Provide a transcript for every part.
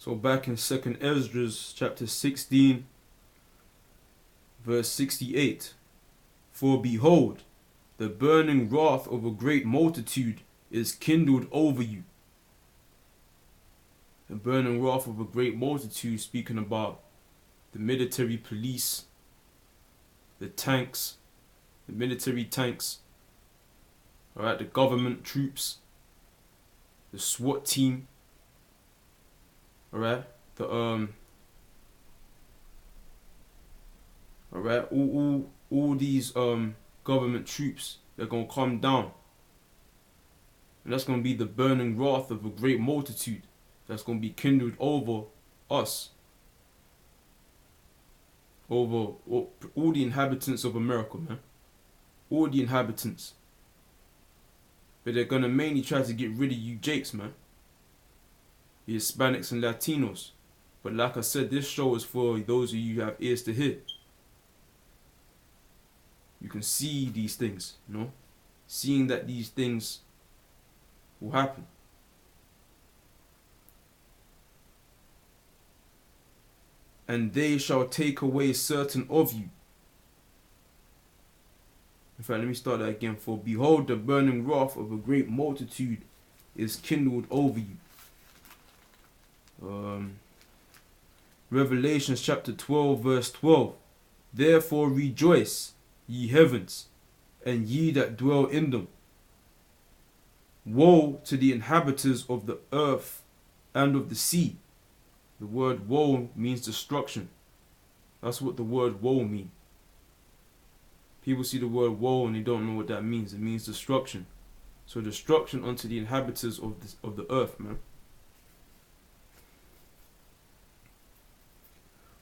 So back in 2nd Esdras chapter 16, verse 68. For behold, the burning wrath of a great multitude is kindled over you. The burning wrath of a great multitude, speaking about the military police, the tanks, the military tanks, alright, the government troops, the SWAT team, alright, alright, all these government troops, they're gonna come down. And that's gonna be the burning wrath of a great multitude that's gonna be kindled over us. Over all the inhabitants of America, man. All the inhabitants. But they're gonna mainly try to get rid of you Jakes, man. The Hispanics and Latinos. But like I said, this show is for those of you who have ears to hear. You can see these things, you know? Seeing that these things will happen. And they shall take away certain of you. In fact, let me start that again. For behold, the burning wrath of a great multitude is kindled over you. Revelations chapter 12, verse 12. Therefore rejoice, ye heavens, and ye that dwell in them. Woe to the inhabitants of the earth and of the sea. The word woe means destruction. That's what the word woe means. People see the word woe and they don't know what that means. It means destruction. So destruction unto the inhabitants of the earth, man.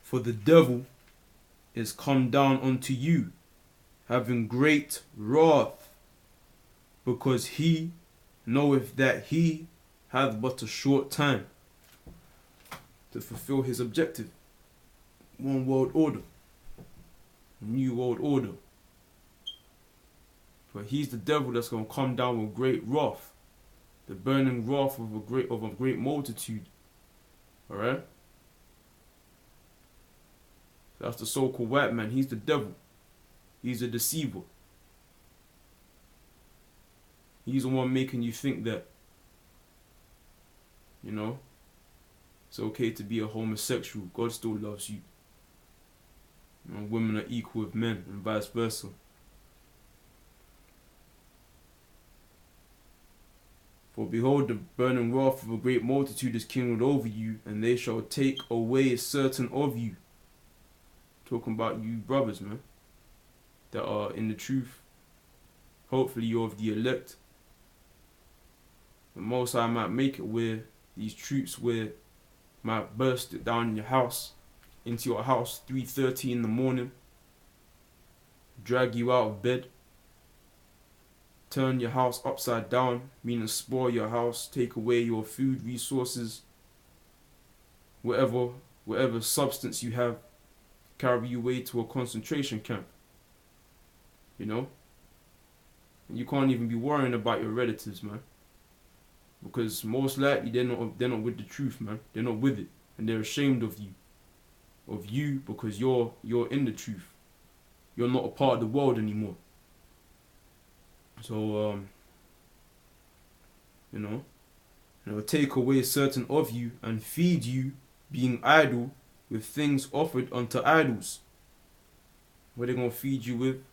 For the devil is come down unto you, having great wrath, because he knoweth that he hath but a short time to fulfill his objective. One world order. New world order. But he's the devil that's going to come down with great wrath. The burning wrath of a great multitude. Alright? That's the so-called white man. He's the devil. He's a deceiver. He's the one making you think that, you know, it's okay to be a homosexual. God still loves you. You know, women are equal with men and vice versa. For behold, the burning wrath of a great multitude is kindled over you, and they shall take away certain of you. Talking about you brothers, man, that are in the truth. Hopefully you're of the elect. The Most High might make it where these troops might burst it down in your house, into your house, 3:30 in the morning, drag you out of bed, turn your house upside down, meaning spoil your house, take away your food resources, whatever substance you have, carry you away to a concentration camp. You know? And you can't even be worrying about your relatives, man. Because most likely they're not with the truth, man. They're not with it. And they're ashamed of you. Of you because you're in the truth. You're not a part of the world anymore. So you know, and it will take away certain of you and feed you, being idle, with things offered unto idols. What are they gonna feed you with?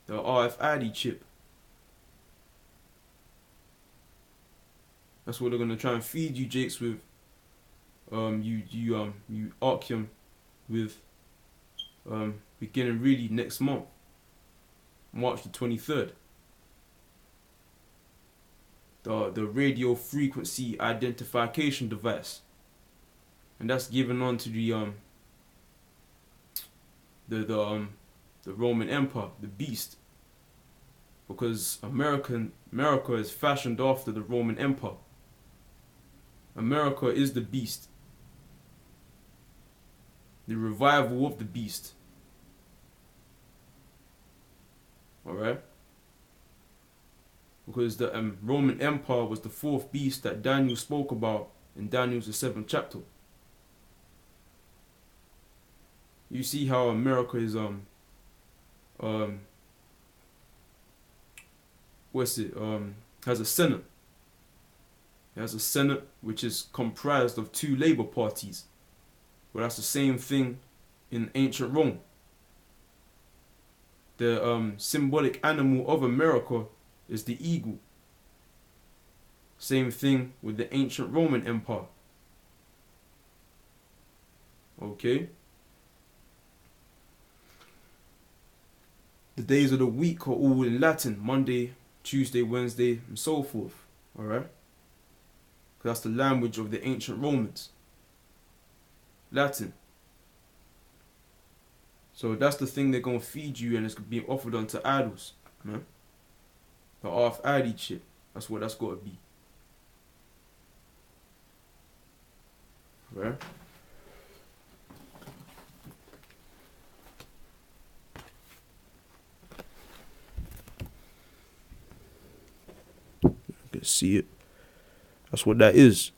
The RFID chip. That's what they're gonna try and feed you, Jakes, with. You Archeum with beginning really next month, March the 23rd. The radio frequency identification device, and that's given on to the Roman Empire, the beast, because America is fashioned after the Roman Empire. America is the beast, the revival of the beast. Alright? Because the Roman Empire was the fourth beast that Daniel spoke about in Daniel's the 7th chapter. you see how America is um has a Senate. It has a Senate which is comprised of two Labour parties. Well, that's the same thing in ancient Rome. The symbolic animal of America is the eagle. Same thing with the ancient Roman Empire. Okay? The days of the week are all in Latin. Monday, Tuesday, Wednesday, and so forth. Alright? That's the language of the ancient Romans. Latin. So that's the thing they're going to feed you, and it's being offered onto idols. Man. The half ID shit. That's what that's got to be. Right? You can see it. That's what that is.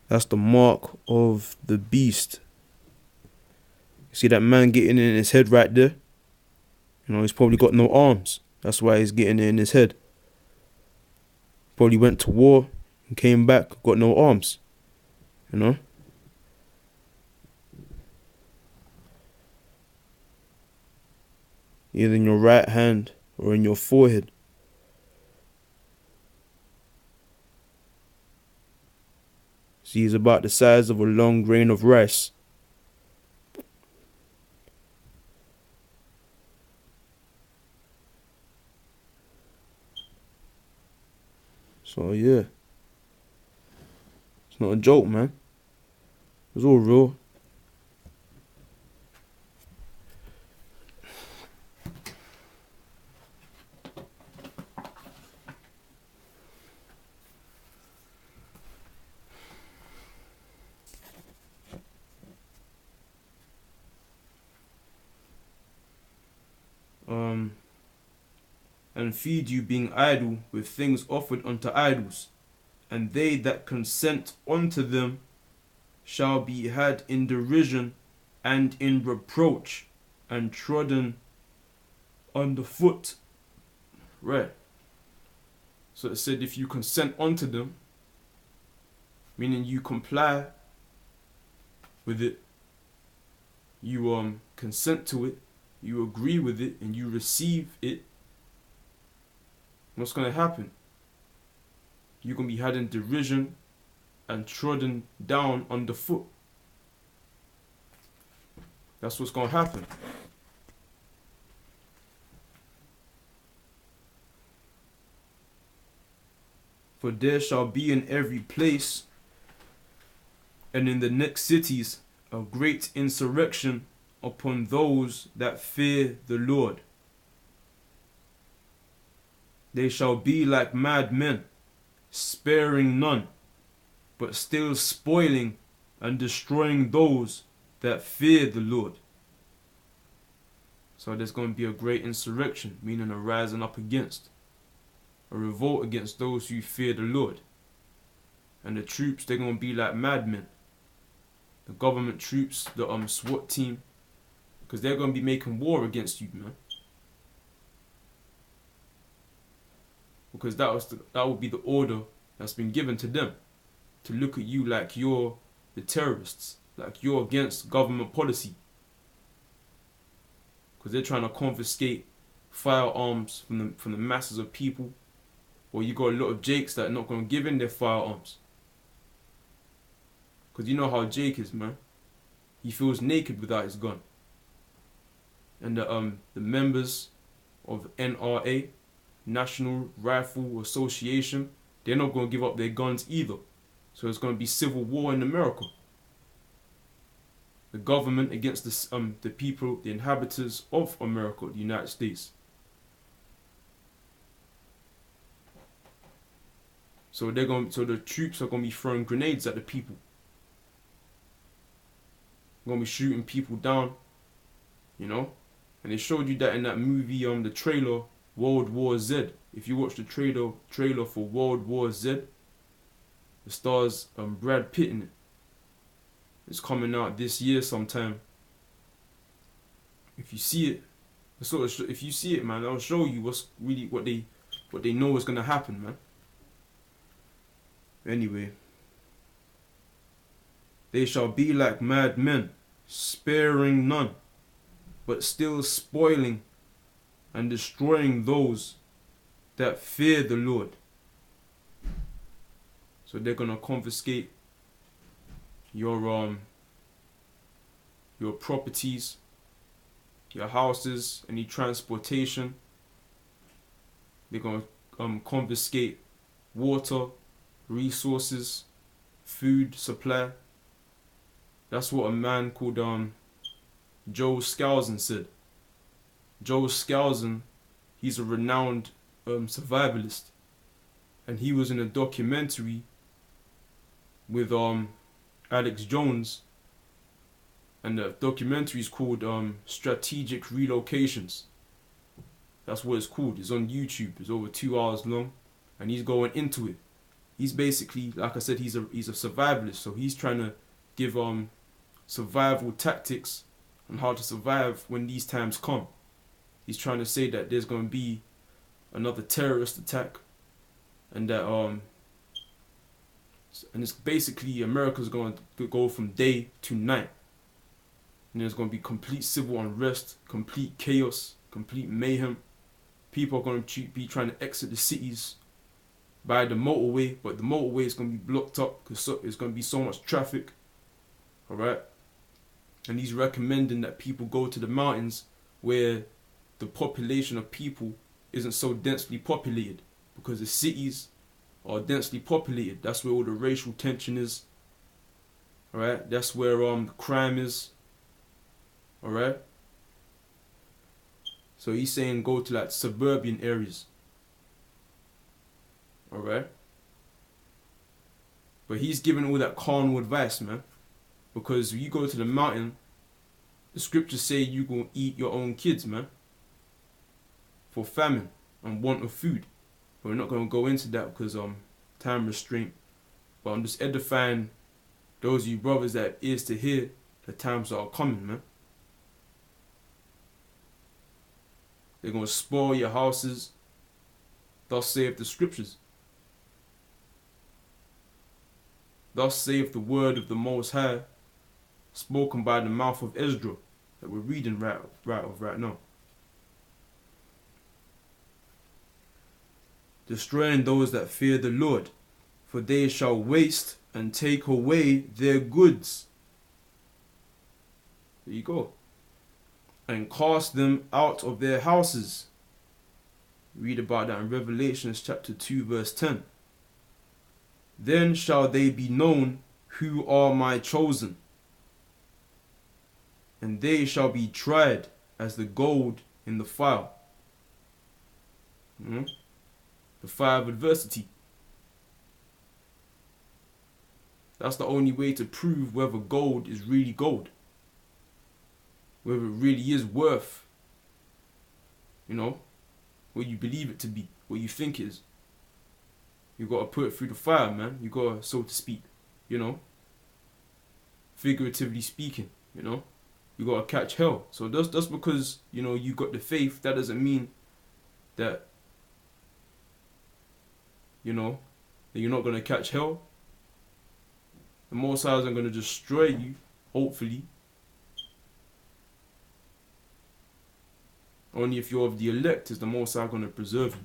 That's the mark of the beast. You see that man getting in his head right there? You know, he's probably got no arms. That's why he's getting it in his head. Probably went to war and came back, got no arms. You know? Either in your right hand or in your forehead. See, he's about the size of a long grain of rice. So yeah, it's not a joke, man. It's all real. And feed you being idle with things offered unto idols, and they that consent unto them shall be had in derision and in reproach and trodden under foot. Right. So it said if you consent unto them, meaning you comply with it, you consent to it, you agree with it, and you receive it, what's going to happen? You're going to be had in derision and trodden down underfoot. That's what's going to happen. For there shall be in every place and in the next cities a great insurrection upon those that fear the Lord. They shall be like mad men, sparing none, but still spoiling and destroying those that fear the Lord. So there's going to be a great insurrection, meaning a rising up against, a revolt against those who fear the Lord. And the troops, they're going to be like madmen. The government troops, the SWAT team, because they're going to be making war against you, man. Because that would be the order that's been given to them, to look at you like you're the terrorists, like you're against government policy. Because they're trying to confiscate firearms from the masses of people, or you got a lot of Jakes that are not going to give in their firearms. Because you know how Jake is, man. He feels naked without his gun. And the members of NRA, National Rifle Association, they're not going to give up their guns either. So it's going to be civil war in America. The government against the people, the inhabitants of America, the United States. So the troops are going to be throwing grenades at the people. They're going to be shooting people down, you know. And they showed you that in that movie, the trailer, World War Z. If you watch the trailer for World War Z, it stars Brad Pitt in it. It's coming out this year sometime. If you see it, if you see it, man, I'll show you what's really what they know is gonna happen, man. Anyway, they shall be like mad men, sparing none, but still spoiling and destroying those that fear the Lord. So they're gonna confiscate your properties, your houses, any transportation. They're gonna confiscate water, resources, food supply. That's what a man called Joe Skousen said. Joe Skousen, he's a renowned survivalist, and he was in a documentary with Alex Jones, and the documentary is called Strategic Relocations. That's what it's called. It's on YouTube. It's over 2 hours long, and he's going into it. He's basically, like I said, he's a survivalist, so he's trying to give survival tactics on how to survive when these times come. He's trying to say that there's going to be another terrorist attack, and that and it's basically America's going to go from day to night, and there's going to be complete civil unrest, complete chaos, complete mayhem. People are going to be trying to exit the cities by the motorway, but the motorway is going to be blocked up because there's going to be so much traffic. All right, and he's recommending that people go to the mountains where the population of people isn't so densely populated, because the cities are densely populated. That's where all the racial tension is. All right, that's where the crime is. All right. So he's saying go to like suburban areas. All right. But he's giving all that carnal advice, man, because if you go to the mountain, the scriptures say you gonna eat your own kids, man, for famine and want of food. But we're not gonna go into that because time restraint. But I'm just edifying those of you brothers that have ears to hear the times are coming, man. They're going to spoil your houses. Thus saith the scriptures. Thus saith the word of the Most High, spoken by the mouth of Esdras, that we're reading right now. Destroying those that fear the Lord, for they shall waste and take away their goods. There you go. And cast them out of their houses. Read about that in Revelation chapter 2 verse 10. Then shall they be known who are my chosen, and they shall be tried as the gold in the fire. The fire of adversity. That's the only way to prove whether gold is really gold. Whether it really is worth, what you believe it to be, what you think it is. You got to put it through the fire, man. You got to, so to speak, figuratively speaking, you got to catch hell. So just because, you got the faith, that doesn't mean that, that you're not going to catch hell. The Most High isn't going to destroy you, hopefully. Only if you're of the elect is the Most High going to preserve you.